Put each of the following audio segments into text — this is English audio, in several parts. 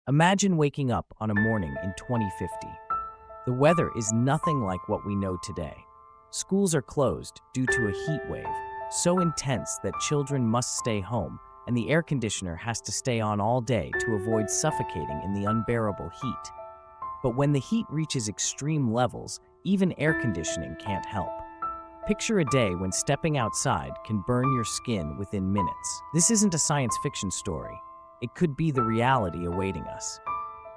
Imagine waking up on a morning in 2050. The weather is nothing like what we know today. Schools are closed due to a heat wave so intense that children must stay home, and the air conditioner has to stay on all day to avoid suffocating in the unbearable heat. But when the heat reaches extreme levels, even air conditioning can't help. Picture a day when stepping outside can burn your skin within minutes. This isn't a science fiction story. It could be the reality awaiting us.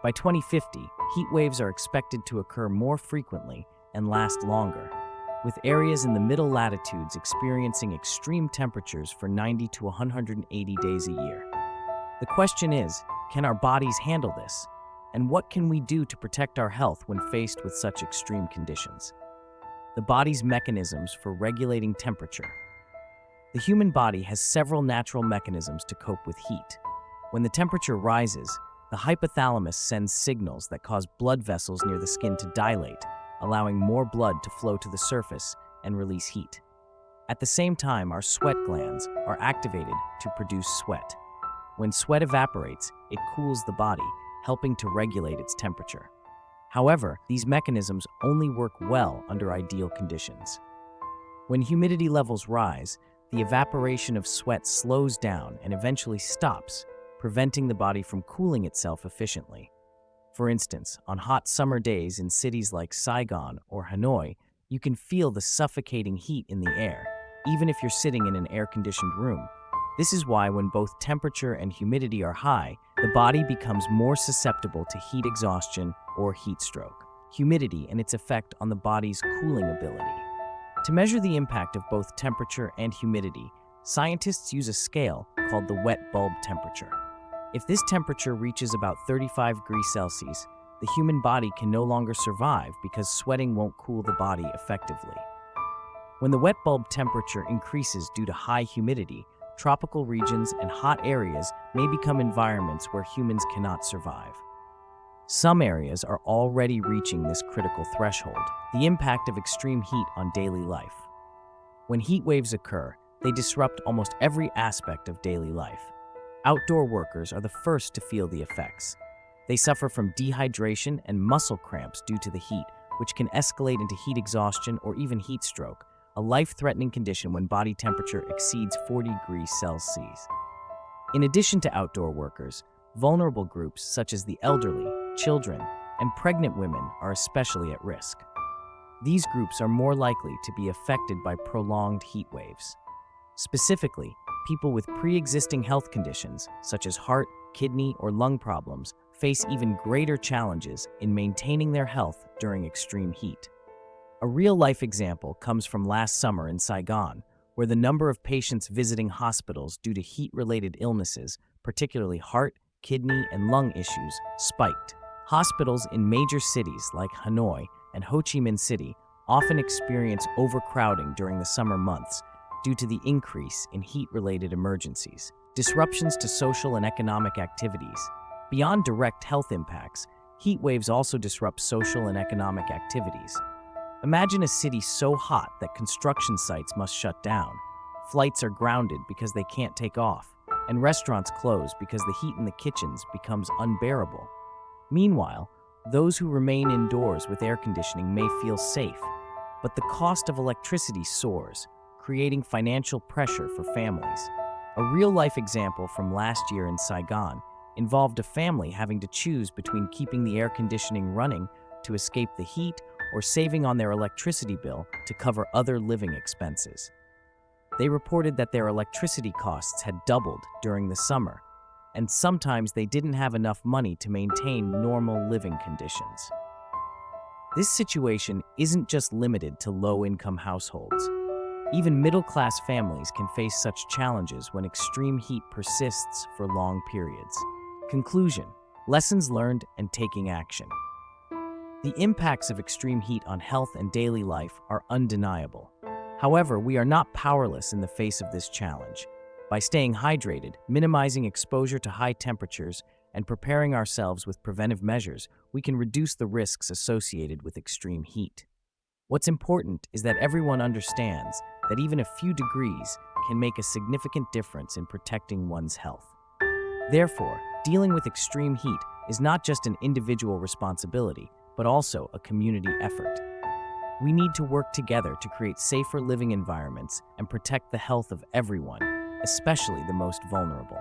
By 2050, heat waves are expected to occur more frequently and last longer, with areas in the middle latitudes experiencing extreme temperatures for 90 to 180 days a year. The question is, can our bodies handle this? And what can we do to protect our health when faced with such extreme conditions? The body's mechanisms for regulating temperature. The human body has several natural mechanisms to cope with heat. When the temperature rises, the hypothalamus sends signals that cause blood vessels near the skin to dilate, allowing more blood to flow to the surface and release heat. At the same time, our sweat glands are activated to produce sweat. When sweat evaporates, it cools the body, helping to regulate its temperature. However, these mechanisms only work well under ideal conditions. When humidity levels rise, the evaporation of sweat slows down and eventually stops, preventing the body from cooling itself efficiently. For instance, on hot summer days in cities like Saigon or Hanoi, you can feel the suffocating heat in the air, even if you're sitting in an air-conditioned room. This is why when both temperature and humidity are high, the body becomes more susceptible to heat exhaustion or heat stroke. Humidity and its effect on the body's cooling ability. To measure the impact of both temperature and humidity, scientists use a scale called the wet bulb temperature. If this temperature reaches about 35 degrees Celsius, the human body can no longer survive because sweating won't cool the body effectively. When the wet bulb temperature increases due to high humidity, tropical regions and hot areas may become environments where humans cannot survive. Some areas are already reaching this critical threshold. The impact of extreme heat on daily life. When heat waves occur, they disrupt almost every aspect of daily life. Outdoor workers are the first to feel the effects. They suffer from dehydration and muscle cramps due to the heat, which can escalate into heat exhaustion or even heat stroke, a life-threatening condition when body temperature exceeds 40 degrees Celsius. In addition to outdoor workers, vulnerable groups such as the elderly, children, and pregnant women are especially at risk. These groups are more likely to be affected by prolonged heat waves. Specifically, people with pre-existing health conditions, such as heart, kidney, or lung problems, face even greater challenges in maintaining their health during extreme heat. A real-life example comes from last summer in Saigon, where the number of patients visiting hospitals due to heat-related illnesses, particularly heart, kidney, and lung issues, spiked. Hospitals in major cities like Hanoi and Ho Chi Minh City often experience overcrowding during the summer months due to the increase in heat-related emergencies. Disruptions to social and economic activities. Beyond direct health impacts, heat waves also disrupt social and economic activities. Imagine a city so hot that construction sites must shut down, flights are grounded because they can't take off, and restaurants close because the heat in the kitchens becomes unbearable. Meanwhile, those who remain indoors with air conditioning may feel safe, but the cost of electricity soars, creating financial pressure for families. A real-life example from last year in Saigon involved a family having to choose between keeping the air conditioning running to escape the heat or saving on their electricity bill to cover other living expenses. They reported that their electricity costs had doubled during the summer, and sometimes they didn't have enough money to maintain normal living conditions. This situation isn't just limited to low-income households. Even middle-class families can face such challenges when extreme heat persists for long periods. Conclusion: lessons learned and taking action. The impacts of extreme heat on health and daily life are undeniable. However, we are not powerless in the face of this challenge. By staying hydrated, minimizing exposure to high temperatures, and preparing ourselves with preventive measures, we can reduce the risks associated with extreme heat. What's important is that everyone understands that even a few degrees can make a significant difference in protecting one's health. Therefore, dealing with extreme heat is not just an individual responsibility, but also a community effort. We need to work together to create safer living environments and protect the health of everyone, especially the most vulnerable.